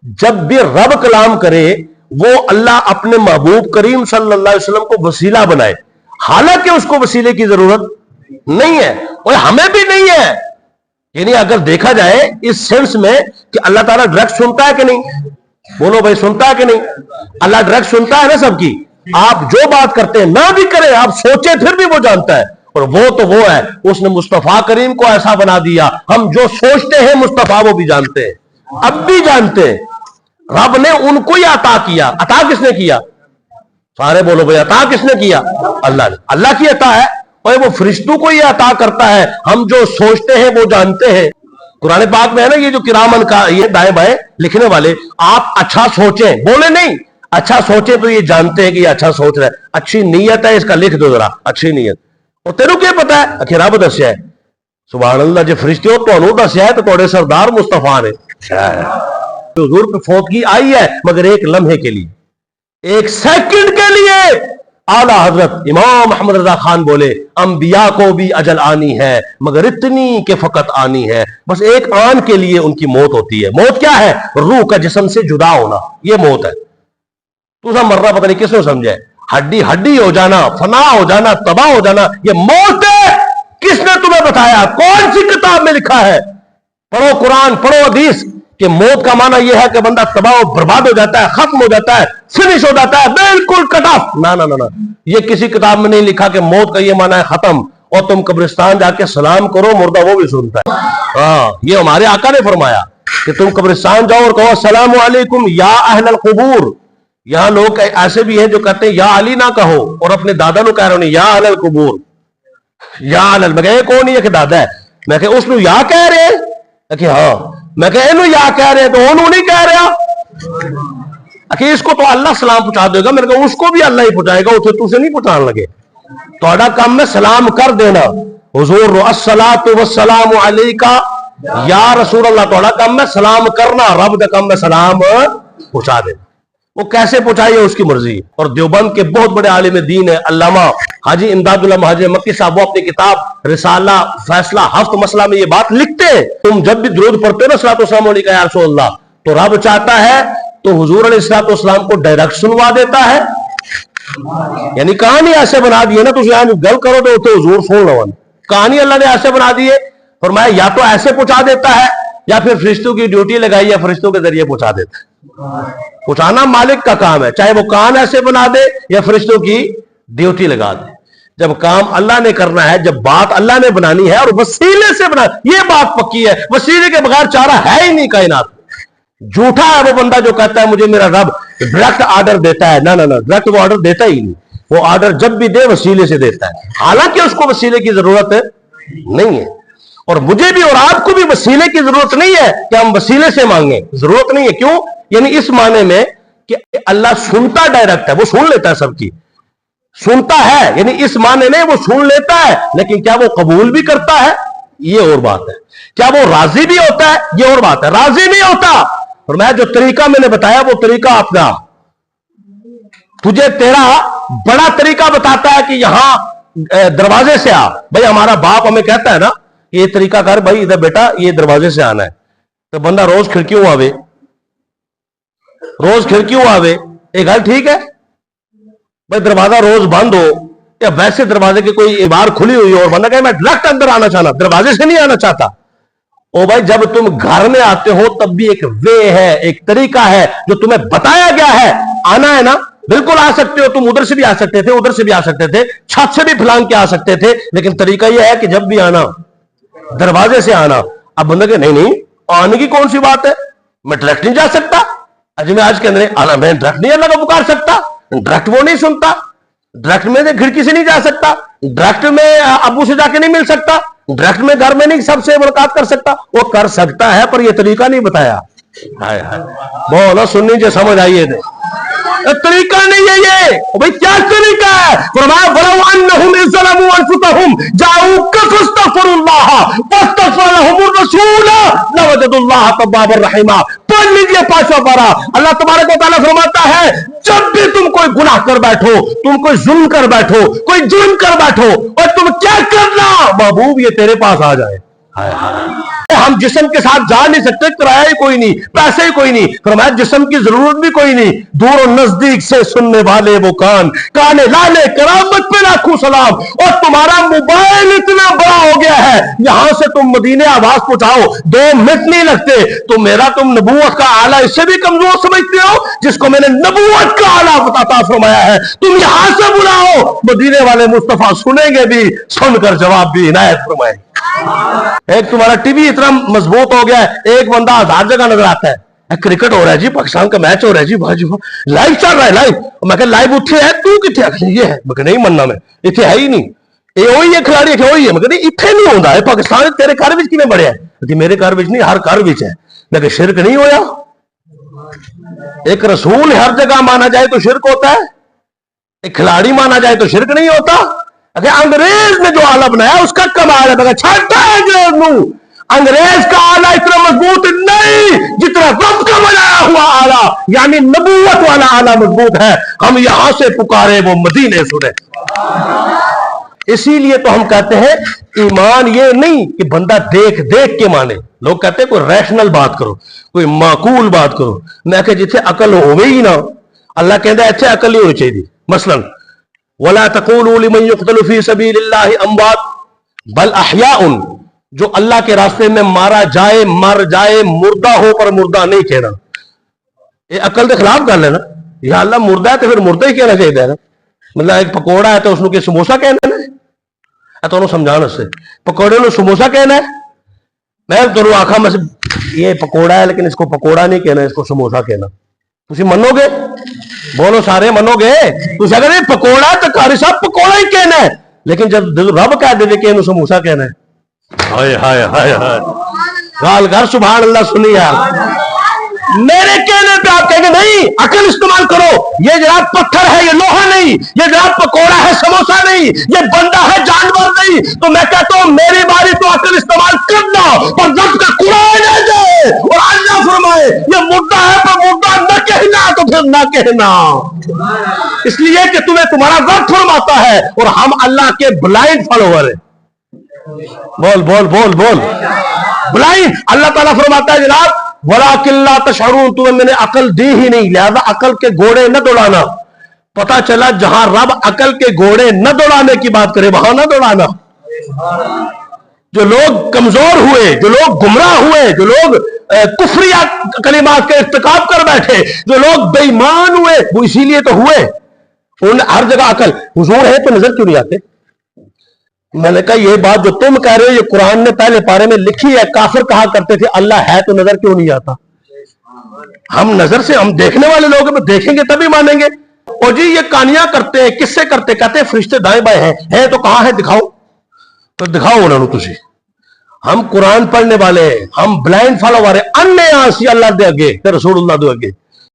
جب بھی رب کلام کرے وہ اللہ اپنے محبوب کریم صلی اللہ علیہ وسلم کو وسیلہ بنائے، حالانکہ اس کو وسیلے کی ضرورت نہیں ہے اور ہمیں بھی نہیں ہے. یعنی اگر دیکھا جائے اس سینس میں کہ اللہ تعالیٰ ڈائریکٹ سنتا ہے کہ نہیں؟ بولو بھائی، سنتا ہے کہ نہیں؟ اللہ ڈائریکٹ سنتا ہے نا سب کی. آپ جو بات کرتے ہیں نہ بھی کریں، آپ سوچیں پھر بھی وہ جانتا ہے. اور وہ تو وہ ہے، اس نے مصطفیٰ کریم کو ایسا بنا دیا، ہم جو سوچتے ہیں مصطفیٰ وہ بھی جانتے ہیں، اب بھی جانتے ہیں. رب نے ان کو ہی عطا کیا. عطا کس نے کیا؟ سارے بولو بھائی، عطا کس نے کیا؟ اللہ نے. اللہ کی عطا ہے اور وہ فرشتوں کو یہ عطا کرتا ہے. ہم جو سوچتے ہیں وہ جانتے ہیں. قرآن پاک میں ہے نا یہ جو کرامن کا یہ دائیں بائیں لکھنے والے، آپ اچھا سوچیں، بولے نہیں اچھا سوچیں تو یہ جانتے ہیں کہ یہ اچھا سوچ رہا ہے. اچھی نیت ہے، اس کا لکھ دو ذرا اچھی نیت. اور تیرو کیا پتا ہے کہ رب دسیا ہے. سبحان اللہ. جو فرشتے ہو تو دسیا ہے تو تھوڑے سردار مصطفیٰ نے. حضور پہ فوتگی آئی ہے مگر ایک لمحے کے لیے، ایک سیکنڈ کے لیے. اعلیٰ حضرت امام محمد رضا خان بولے انبیاء کو بھی اجل آنی ہے مگر اتنی کہ فقط آنی ہے. بس ایک آن کے لیے ان کی موت ہوتی ہے. موت کیا ہے؟ روح کا جسم سے جدا ہونا، یہ موت ہے. تو سب مرنا پتہ نہیں کس نے سمجھا ہے. ہڈی ہڈی ہو جانا، فنا ہو جانا، تباہ ہو جانا، یہ موت ہے. کس نے تمہیں بتایا؟ کون سی کتاب میں لکھا ہے؟ پڑھو قرآن، پڑھو حدیث کہ موت کا معنی یہ ہے کہ بندہ تباہ و برباد ہو جاتا ہے، ختم ہو جاتا ہے، فنش ہو جاتا ہے، بالکل کٹ آف. نہ، یہ کسی کتاب میں نہیں لکھا کہ موت کا یہ معنی ہے ختم. اور تم قبرستان جا کے سلام کرو، مردہ وہ بھی سنتا ہے. ہاں، یہ ہمارے آقا نے فرمایا کہ تم قبرستان جاؤ اور کہو السلام علیکم یا اہل القبور. یہاں لوگ ایسے بھی ہیں جو کہتے ہیں یا علی نہ کہو اور اپنے دادا نو کہہ رہے ہیں یا اہل القبور، یا اہل. میں کہ کون ہے کہ دادا ہے؟ میں کہ اس نو یا کہہ رہے ہیں کہ ہاں. میں کہ انہوں یا کہہ رہے ہیں تو انہوں نہیں کہہ رہا کہ اس کو تو اللہ سلام پہنچا دے گا. میں نے کہا اس کو بھی اللہ ہی پہنچائے گا، اسے تو سے نہیں پہنچانے لگے. تھوڑا کام میں سلام کر دینا. حضور الصلاۃ والسلام علیکہ یا رسول اللہ. تھوڑا کام میں سلام کرنا، رب کا کام میں سلام پہنچا دینا. وہ کیسے پہنچائیے اس کی مرضی. اور دیوبند کے بہت بڑے عالم دین ہے علامہ حاجی امداد اللہ مہاجر مکی صاحب، وہ اپنی کتاب رسالہ فیصلہ ہفت مسئلہ میں یہ بات لکھتے ہیں. تم جب بھی درود پڑھتے ہو نا صلاۃ والسلام علیکہ یا رسول اللہ، تو رب چاہتا ہے تو حضور علیہ الصلوۃ والسلام کو ڈائریکٹ سنوا دیتا ہے. یعنی کہانی ایسے بنا دی ہے نا، تو یہاں گل کرو تو حضور سن لو. کہانی اللہ نے ایسے بنا دی ہے، فرمایا یا تو ایسے پہنچا دیتا ہے یا پھر فرشتوں کی ڈیوٹی لگائی یا فرشتوں کے ذریعے پہنچا دیتا ہے. پہنچانا مالک کا کام ہے، چاہے وہ کان ایسے بنا دے یا فرشتوں کی ڈیوٹی لگا دے. جب کام اللہ نے کرنا ہے، جب بات اللہ نے بنانی ہے اور وسیلے سے بنا، یہ بات پکی ہے. وسیلے کے بغیر چارہ ہے ہی نہیں کائنات. جھوٹا ہے وہ بندہ جو کہتا ہے مجھے میرا رب ڈائریکٹ آرڈر دیتا ہے. نہ ڈائریکٹ وہ آرڈر دیتا ہی نہیں. وہ آرڈر جب بھی دے وسیلے سے دیتا ہے، حالانکہ اس کو وسیلے کی ضرورت نہیں ہے. اور مجھے بھی اور آپ کو بھی وسیلے کی ضرورت نہیں ہے کہ ہم وسیلے سے مانگیں. ضرورت نہیں ہے. کیوں؟ یعنی اس معنی میں کہ اللہ سنتا ڈائریکٹ ہے، وہ سن لیتا ہے، سب کی سنتا ہے. یعنی اس معنی میں وہ سن لیتا ہے، لیکن کیا وہ قبول بھی کرتا ہے؟ یہ اور بات ہے. کیا وہ راضی بھی ہوتا ہے؟ یہ اور بات ہے. راضی نہیں ہوتا. اور میں جو طریقہ میں نے بتایا وہ طریقہ اپنا، تجھے تیرا بڑا طریقہ بتاتا ہے کہ یہاں دروازے سے آ. بھائی ہمارا باپ ہمیں کہتا ہے نا یہ طریقہ کر بھائی ادھر بیٹا یہ دروازے سے آنا ہے. تو بندہ روز کھڑکیوں آوے، روز کھڑکیوں آوے، ایک گل ٹھیک ہے. بھائی دروازہ روز بند ہو یا ویسے دروازے کی کوئی بار کھلی ہوئی ہو اور بندہ کہے میں ڈائریکٹ اندر آنا چاہنا، دروازے سے نہیں آنا چاہتا. او بھائی جب تم گھر میں آتے ہو تب بھی ایک وے ہے، ایک طریقہ ہے جو تمہیں بتایا گیا ہے. آنا ہے نا، بالکل آ سکتے ہو. تم ادھر سے بھی آ سکتے تھے، ادھر سے بھی آ سکتے تھے، چھت سے بھی پھلانگ کے آ سکتے تھے، لیکن طریقہ یہ ہے کہ جب بھی آنا دروازے سے آنا. اب بندہ کہ نہیں آنے کی کون سی بات ہے، میں ڈائریکٹ نہیں جا سکتا. میں آج کے اندر آنا، میں ڈائریکٹ نہیں اللہ کو پکار سکتا. ڈائریکٹ وہ نہیں سنتا. ڈائریکٹ میں کھڑکی سے نہیں جا سکتا. ڈائریکٹ میں ابو سے جا کے نہیں مل سکتا. ڈائریکٹ میں گھر میں نہیں سب سے ملاقات کر سکتا. وہ کر سکتا ہے پر یہ طریقہ نہیں بتایا. ہائے ہائے بولو سننی جو سمجھ آئیے تھے، طریقہ نہیں ہے یہ. بھائی کیا طریقہ ہے؟ فرمایا وَلَوْ أَنَّهُمْ إِذْ ظَلَمُوا أَنفُسَهُمْ جَاءُوكَ فَاسْتَغْفَرُوا اللَّهَ وَاسْتَغْفَرَ لَهُمُ الرَّسُولُ لَوَجَدُوا اللَّهَ تَوَّابًا رَحِيمًا. پڑھ لیجیے 5 پارہ. اللہ تبارک و تعالیٰ فرماتا ہے جب بھی تم کوئی گناہ کر بیٹھو، تم کوئی ظلم کر بیٹھو، کوئی جرم کر بیٹھو اور تم کیا کرنا محبوب یہ تیرے پاس آ جائے. ہم جسم کے ساتھ جا نہیں سکتے، کرایہ ہی کوئی نہیں، پیسے ہی کوئی نہیں، فرمایا جسم کی ضرورت بھی کوئی نہیں، دور و نزدیک سے سننے والے وہ کان لالے کرامت پہ لاکھوں سلام، اور تمہارا موبائل اتنا بڑا ہو گیا ہے یہاں سے تم مدینے آواز پہنچاؤ 2 منٹ نہیں لگتے، تو میرا تم نبوت کا آلہ اس سے بھی کمزور سمجھتے ہو جس کو میں نے نبوت کا آلہ عطا فرمایا ہے، تم یہاں سے بلاؤ، مدینے والے مصطفیٰ سنیں گے بھی، سن کر جواب بھی عنایت فرمائے۔ ایک تمہارا ٹی وی اتنا مضبوط ہو گیا ہے، ایک بندہ 1000 جگہ نظر آتا ہے، کرکٹ ہو رہا ہے جی، پاکستان کا میچ ہو رہا ہے جی، لائیو چل رہا ہے، لائیو، میں کہ لائیو اٹھے ہے تو کتنے یہ ہے، میں کہ نہیں مننا، میں اتنے ہے ہی نہیں، یہ وہی ہے کھلاڑی ہے وہی ہے، میں کہ نہیں اتنے نہیں ہوتا ہے، پاکستان تیرے گھر وچ کیویں بڑھیا ہے کہ میرے گھر وچ نہیں، ہر گھر وچ ہے، لیکن شرک نہیں ہویا۔ ایک رسول ہر جگہ مانا جائے تو شرک ہوتا ہے، ایک کھلاڑی مانا جائے تو شرک نہیں ہوتا۔ اگر انگریز نے جو آلہ بنایا اس کا کمال ہے، مگر چھاٹا ہے انگریز کا آلہ اتنا مضبوط نہیں جتنا رب کا بنایا ہوا آلہ، یعنی نبوت والا آلہ مضبوط ہے، ہم یہاں سے پکارے وہ مدینے سنے۔ اسی لیے تو ہم کہتے ہیں ایمان یہ نہیں کہ بندہ دیکھ دیکھ کے مانے، لوگ کہتے ہیں کوئی ریشنل بات کرو، کوئی معقول بات کرو، میں کہ جتھے عقل ہوئے ہی نہ، اللہ کہتا ہے ایتھے عقل نہیں ہونی چاہیے۔ مثلا وَلَا تَقُولُوا لِمَنْ يُقْتَلُ فِي سَبِيلِ اللَّهِ أَمْوَاتٌ بَلْ أَحْيَاءٌ، جو اللہ کے راستے میں مارا جائے، مر جائے، مردہ ہو پر مردہ نہیں کہنا، یہ عقل کے خلاف گل ہے نا، یا اللہ مردہ ہے تو پھر مردہ ہی کہنا چاہیے نا، مطلب ایک پکوڑا ہے تو اس کو سموسا کہنا ہے، تو انہوں سمجھانا سے پکوڑے نے سموسا کہنا ہے، میں تو آخا میں یہ پکوڑا ہے لیکن اس کو پکوڑا نہیں کہنا، اس کو سموسا کہنا، تسی منو گے؟ بولو سارے منو گے؟ تسی اگر یہ پکوڑا ہے تو قاری صاحب پکوڑا ہی کہنا ہے، لیکن جب رب کہہ دے کہ انہوں سموسا کہنا ہے، ہائے ہائے ہائے ہائے، گال گھر سبحان اللہ سنی یار، میرے کہنے پہ آپ کہیں گے نہیں عقل استعمال کرو، یہ جناب پتھر ہے، یہ لوہا نہیں، یہ جناب پکوڑا ہے، سموسا نہیں، یہ بندہ ہے، جانور نہیں، تو میں کہتا ہوں میری باری تو عقل استعمال کرنا، پر رب کا قرآن ہے جائے اور اللہ فرمائے یہ مردہ ہے پر مردہ نہ کہنا، تو پھر نہ کہنا، اس لیے کہ تمہیں تمہارا رب فرماتا ہے اور ہم اللہ کے بلائنڈ فالوور ہیں۔ بول بول بول بول، بلائنڈ، اللہ تعالیٰ فرماتا ہے جناب وَلَٰكِن لَا تَشْعُرُونَ، تمہیں میں نے عقل دی ہی نہیں، لہذا عقل کے گھوڑے نہ دوڑانا۔ پتا چلا جہاں رب عقل کے گھوڑے نہ دوڑانے کی بات کرے وہاں نہ دوڑانا۔ جو لوگ کمزور ہوئے، جو لوگ گمراہ ہوئے، جو لوگ کفریہ کلمات کے ارتکاب کر بیٹھے، جو لوگ بے ایمان ہوئے، وہ اسی لیے تو ہوئے، انہیں ہر جگہ عقل حضور ہے تو نظر کیوں نہیں آتے؟ میں نے کہا یہ بات جو تم کہہ رہے ہو یہ قرآن نے پہلے پارے میں لکھی ہے، کافر کہا کرتے تھے اللہ ہے تو نظر کیوں نہیں آتا؟ ہم نظر سے، ہم دیکھنے والے لوگ ہیں، دیکھیں گے تبھی مانیں گے۔ اور جی یہ کہانیاں کرتے ہیں، کس سے کرتے؟ کہتے ہیں فرشتے دائیں بائیں ہیں تو کہاں ہے دکھاؤ، تو دکھاؤ انہوں نے تجھے۔ ہم قرآن پڑھنے والے ہیں، ہم بلائنڈ فالوور ہیں، انے آنسی اللہ دے اگے تے رسول اللہ دے اگے۔